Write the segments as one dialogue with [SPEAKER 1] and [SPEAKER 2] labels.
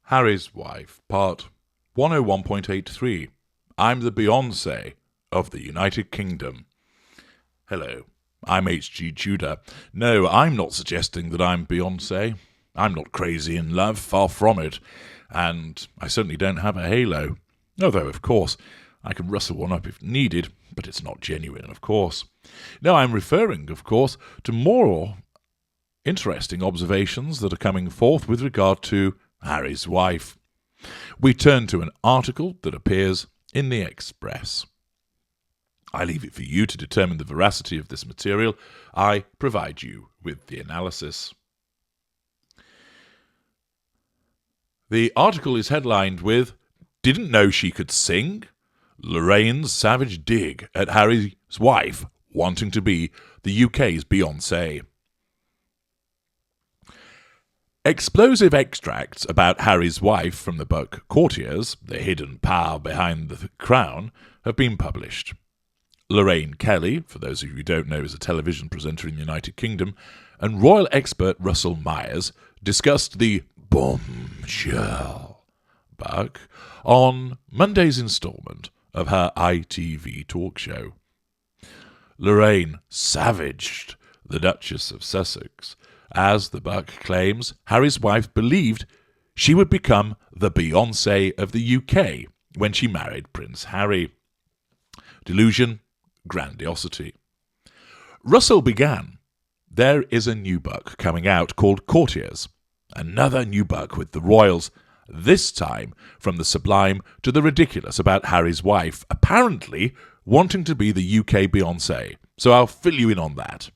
[SPEAKER 1] Harry's Wife, Part 101.83. I'm the Beyonce of the United Kingdom. Hello, I'm H.G. Tudor. No, I'm not suggesting that I'm Beyonce. I'm not crazy in love, far from it. And I certainly don't have a halo. Although, of course, I can rustle one up if needed, but it's not genuine, of course. No, I'm referring, of course, to more interesting observations that are coming forth with regard to Harry's wife. We turn to an article that appears in the Express. I leave it for you to determine the veracity of this material. I provide you with the analysis. The article is headlined with, "Didn't know she could sing? Lorraine's savage dig at Harry's wife wanting to be the UK's Beyonce." Explosive extracts about Harry's wife from the book Courtiers, the hidden power behind the crown, have been published. Lorraine Kelly, for those of you who don't know, is a television presenter in the United Kingdom, and royal expert Russell Myers discussed the bombshell book on Monday's instalment of her ITV talk show. Lorraine savaged the Duchess of Sussex. As the book claims, Harry's wife believed she would become the Beyonce of the UK when she married Prince Harry. Delusion, grandiosity. Russell began, "There is a new book coming out called Courtiers. Another new book with the royals, this time from the sublime to the ridiculous about Harry's wife apparently wanting to be the UK Beyonce. So I'll fill you in on that."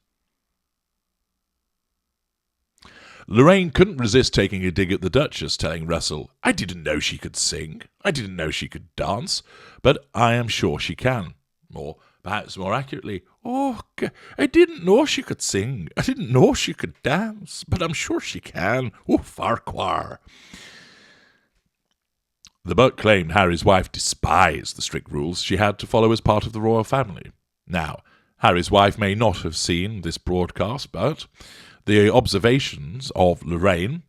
[SPEAKER 1] Lorraine couldn't resist taking a dig at the Duchess, telling Russell, "I didn't know she could sing. I didn't know she could dance. But I am sure she can." Or, perhaps more accurately, I didn't know she could sing. I didn't know she could dance. But I'm sure she can. Oh, Farquhar." The book claimed Harry's wife despised the strict rules she had to follow as part of the royal family. Now, Harry's wife may not have seen this broadcast, but the observations of Lorraine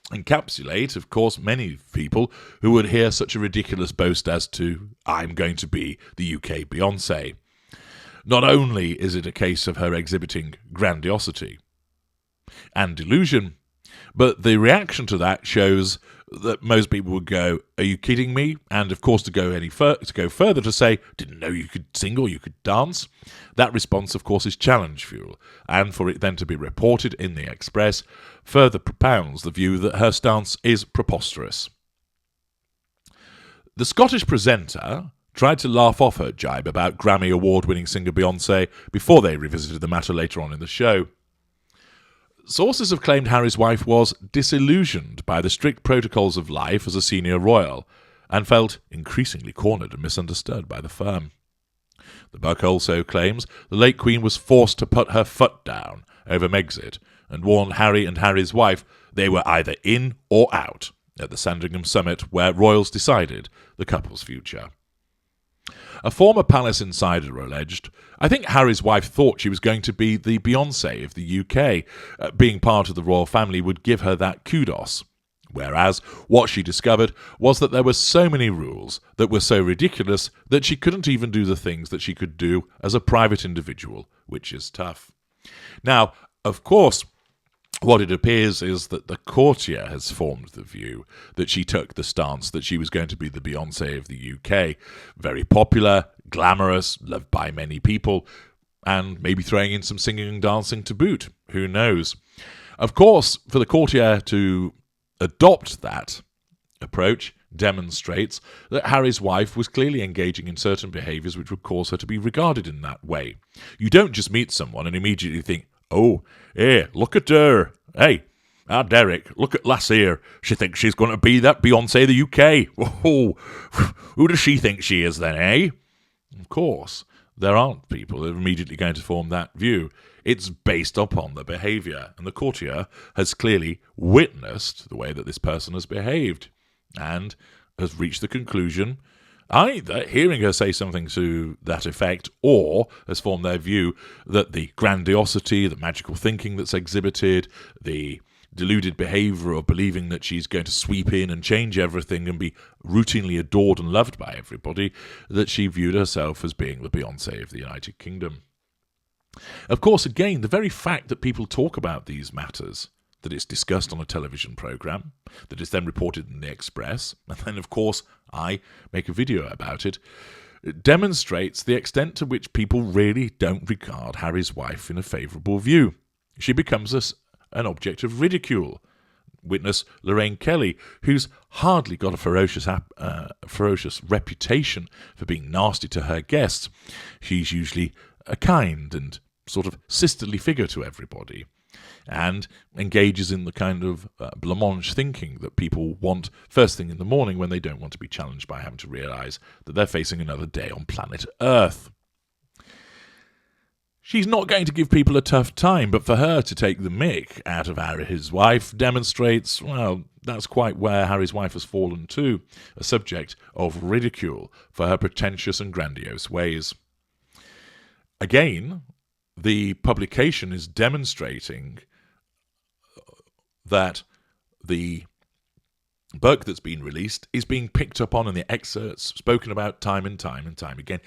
[SPEAKER 1] encapsulate, of course, many people who would hear such a ridiculous boast as to, "I'm going to be the UK Beyonce." Not only is it a case of her exhibiting grandiosity and delusion, but the reaction to that shows that most people would go, "Are you kidding me?" And of course, to go further to say, "Didn't know you could sing or you could dance." That response, of course, is challenge fuel, and for it then to be reported in the Express further propounds the view that her stance is preposterous. The Scottish presenter tried to laugh off her jibe about Grammy Award-winning singer Beyonce before they revisited the matter later on in the show. Sources have claimed Harry's wife was disillusioned by the strict protocols of life as a senior royal and felt increasingly cornered and misunderstood by the firm. The book also claims the late Queen was forced to put her foot down over Megxit and warned Harry and Harry's wife they were either in or out at the Sandringham summit where royals decided the couple's future. A former palace insider alleged, "I think Harry's wife thought she was going to be the Beyonce of the UK. Being part of the royal family would give her that kudos." Whereas what she discovered was that there were so many rules that were so ridiculous that she couldn't even do the things that she could do as a private individual, which is tough. Now, of course, what it appears is that the courtier has formed the view that she took the stance that she was going to be the Beyonce of the UK. Very popular, glamorous, loved by many people, and maybe throwing in some singing and dancing to boot. Who knows? Of course, for the courtier to adopt that approach demonstrates that Harry's wife was clearly engaging in certain behaviours which would cause her to be regarded in that way. You don't just meet someone and immediately think, "Oh, hey, look at her. Hey, Derek, look at lass here. She thinks she's going to be that Beyonce of the UK. Oh, who does she think she is then, eh?" Of course, there aren't people that are immediately going to form that view. It's based upon the behaviour, and the courtier has clearly witnessed the way that this person has behaved and has reached the conclusion, either hearing her say something to that effect, or has formed their view that the grandiosity, the magical thinking that's exhibited, the deluded behaviour of believing that she's going to sweep in and change everything and be routinely adored and loved by everybody, that she viewed herself as being the Beyonce of the United Kingdom. Of course, again, the very fact that people talk about these matters, that it's discussed on a television programme, that it's then reported in the Express, and then, of course, I make a video about it, demonstrates the extent to which people really don't regard Harry's wife in a favourable view. She becomes an object of ridicule. Witness Lorraine Kelly, who's hardly got a ferocious reputation for being nasty to her guests. She's usually a kind and sort of sisterly figure to everybody, and engages in the kind of blancmange thinking that people want first thing in the morning when they don't want to be challenged by having to realise that they're facing another day on planet Earth. She's not going to give people a tough time, but for her to take the mick out of Harry's wife demonstrates, well, that's quite where Harry's wife has fallen to, a subject of ridicule for her pretentious and grandiose ways. Again, the publication is demonstrating that the book that's been released is being picked up on and the excerpts spoken about time and time and time again.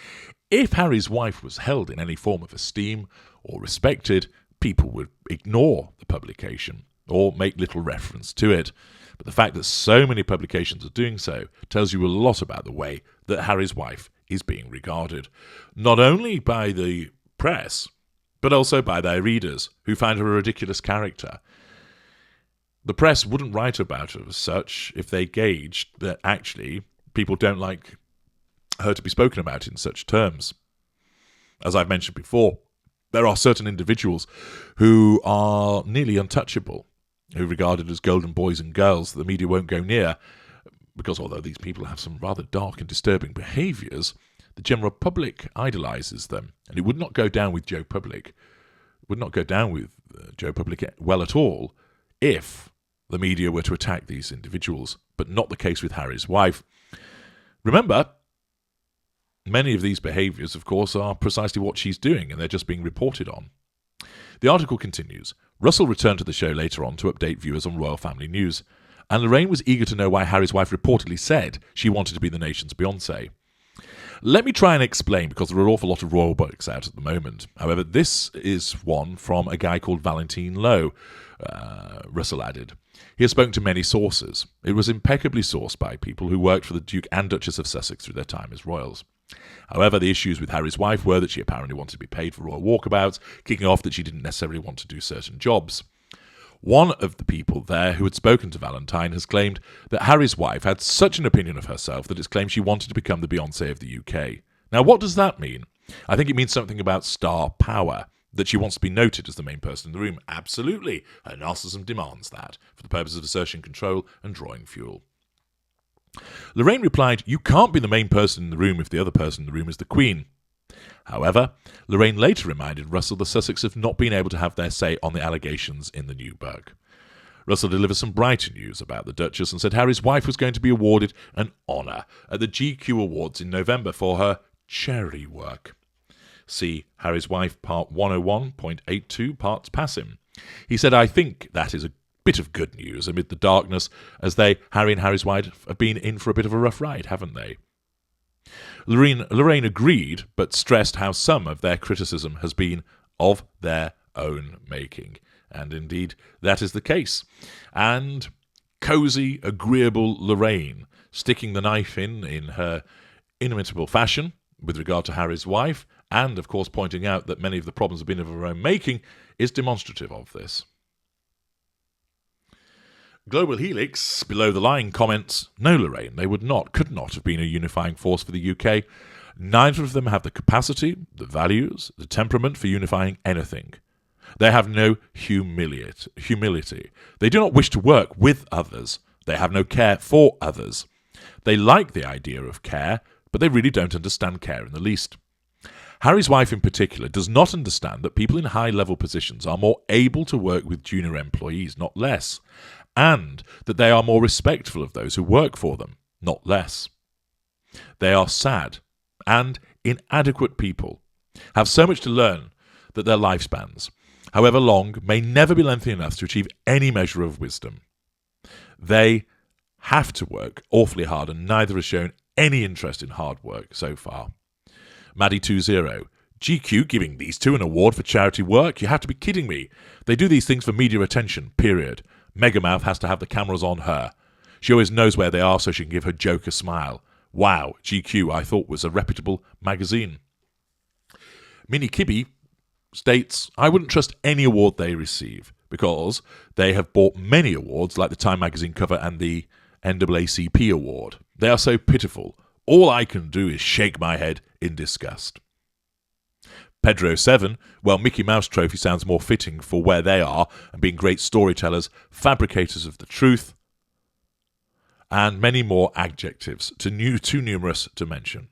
[SPEAKER 1] If Harry's wife was held in any form of esteem or respected, people would ignore the publication or make little reference to it. But the fact that so many publications are doing so tells you a lot about the way that Harry's wife is being regarded, not only by the press, but also by their readers, who find her a ridiculous character. The press wouldn't write about her as such if they gauged that actually people don't like her to be spoken about in such terms. As I've mentioned before, there are certain individuals who are nearly untouchable, who are regarded as golden boys and girls that the media won't go near, because although these people have some rather dark and disturbing behaviours, the general public idolises them, and it would not go down with Joe Public, well at all, if the media were to attack these individuals, but not the case with Harry's wife. Remember, many of these behaviours, of course, are precisely what she's doing, and they're just being reported on. The article continues. Russell returned to the show later on to update viewers on royal family news, and Lorraine was eager to know why Harry's wife reportedly said she wanted to be the nation's Beyonce. Let me try and explain, because there are an awful lot of royal books out at the moment. However, this is one from a guy called Valentine Lowe, Russell added. He has spoken to many sources. It was impeccably sourced by people who worked for the Duke and Duchess of Sussex through their time as royals. However, the issues with Harry's wife were that she apparently wanted to be paid for royal walkabouts, kicking off that she didn't necessarily want to do certain jobs. One of the people there who had spoken to Valentine has claimed that Harry's wife had such an opinion of herself that it's claimed she wanted to become the Beyonce of the UK. Now, what does that mean? I think it means something about star power, that she wants to be noted as the main person in the room. Absolutely. Her narcissism demands that, for the purpose of asserting control and drawing fuel. Lorraine replied, "You can't be the main person in the room if the other person in the room is the Queen." However, Lorraine later reminded Russell the Sussex have not been able to have their say on the allegations in the new book. Russell delivered some brighter news about the Duchess and said Harry's wife was going to be awarded an honour at the GQ Awards in November for her charity work. See Harry's Wife, Part 101.82, Parts Passim. He said, "I think that is a bit of good news amid the darkness, as Harry and Harry's wife, have been in for a bit of a rough ride, haven't they?" Lorraine agreed, but stressed how some of their criticism has been of their own making. And indeed, that is the case. And cosy, agreeable Lorraine, sticking the knife in her inimitable fashion with regard to Harry's wife, and, of course, pointing out that many of the problems have been of her own making, is demonstrative of this. Global Helix, below the line, comments, "No, Lorraine, they could not have been a unifying force for the UK. Neither of them have the capacity, the values, the temperament for unifying anything. They have no humility. They do not wish to work with others. They have no care for others. They like the idea of care, but they really don't understand care in the least. Harry's wife in particular does not understand that people in high-level positions are more able to work with junior employees, not less, and that they are more respectful of those who work for them, not less. They are sad and inadequate people, have so much to learn that their lifespans, however long, may never be lengthy enough to achieve any measure of wisdom. They have to work awfully hard, and neither has shown any interest in hard work so far. Maddie20, GQ giving these two an award for charity work? You have to be kidding me. They do these things for media attention, period. Megamouth has to have the cameras on her. She always knows where they are so she can give her joke a smile. Wow, GQ I thought was a reputable magazine. Minnie Kibbe states, I wouldn't trust any award they receive because they have bought many awards like the Time magazine cover and the NAACP award. They are so pitiful. All I can do is shake my head in disgust. Pedro7, well, Mickey Mouse Trophy sounds more fitting for where they are and being great storytellers, fabricators of the truth, and many more adjectives, too numerous to mention.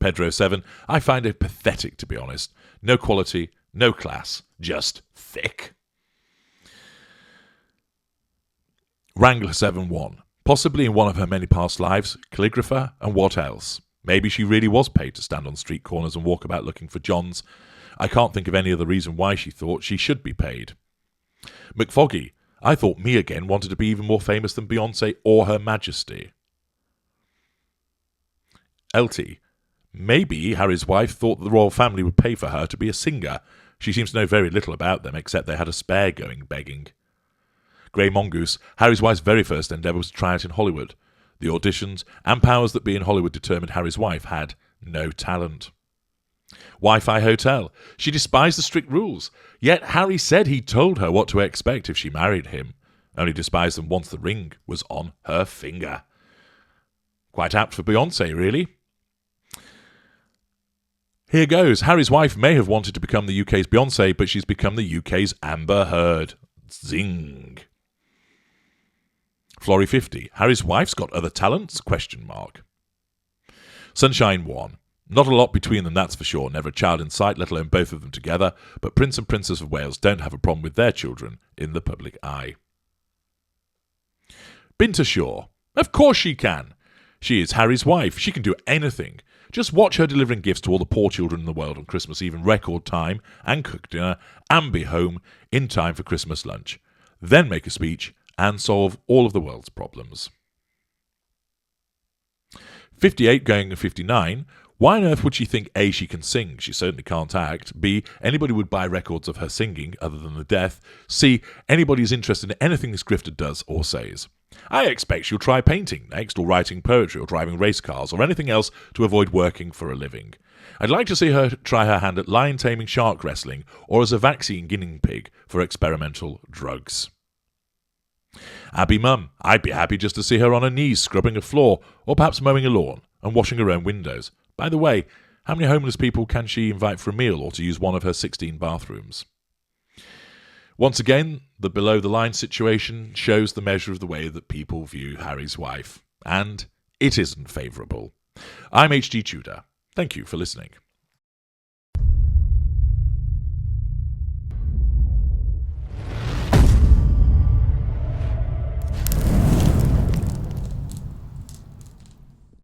[SPEAKER 1] Pedro7, I find it pathetic, to be honest. No quality, no class, just thick. Wrangler71, possibly in one of her many past lives, calligrapher, and what else? Maybe she really was paid to stand on street corners and walk about looking for Johns. I can't think of any other reason why she thought she should be paid. McFoggy, I thought me again wanted to be even more famous than Beyonce or Her Majesty. LT, maybe Harry's wife thought that the royal family would pay for her to be a singer. She seems to know very little about them, except they had a spare going begging. Grey Mongoose, Harry's wife's very first endeavour was to try out in Hollywood. The auditions and powers that be in Hollywood determined Harry's wife had no talent. Wi-Fi Hotel, she despised the strict rules, yet Harry said he told her what to expect if she married him. Only despised them once the ring was on her finger. Quite apt for Beyonce, really. Here goes. Harry's wife may have wanted to become the UK's Beyonce, but she's become the UK's Amber Heard. Zing. Flory50, Harry's wife's got other talents? ? Sunshine 1, not a lot between them, that's for sure. Never a child in sight, let alone both of them together. But Prince and Princess of Wales don't have a problem with their children in the public eye. Binta Shaw, of course she can. She is Harry's wife. She can do anything. Just watch her delivering gifts to all the poor children in the world on Christmas Eve in record time, and cook dinner, and be home in time for Christmas lunch. Then make a speech and solve all of the world's problems. 58 going to 59, why on earth would she think A, she can sing? She certainly can't act. B, anybody would buy records of her singing other than the death. C, anybody is interested in anything this grifter does or says. I expect she'll try painting next, or writing poetry, or driving race cars, or anything else to avoid working for a living. I'd like to see her try her hand at lion taming, shark wrestling, or as a vaccine guinea pig for experimental drugs. Abby Mum, I'd be happy just to see her on her knees scrubbing a floor, or perhaps mowing a lawn and washing her own windows. By the way, how many homeless people can she invite for a meal or to use one of her 16 bathrooms? Once again, the below-the-line situation shows the measure of the way that people view Harry's wife, and it isn't favourable. I'm H.G. Tudor. Thank you for listening.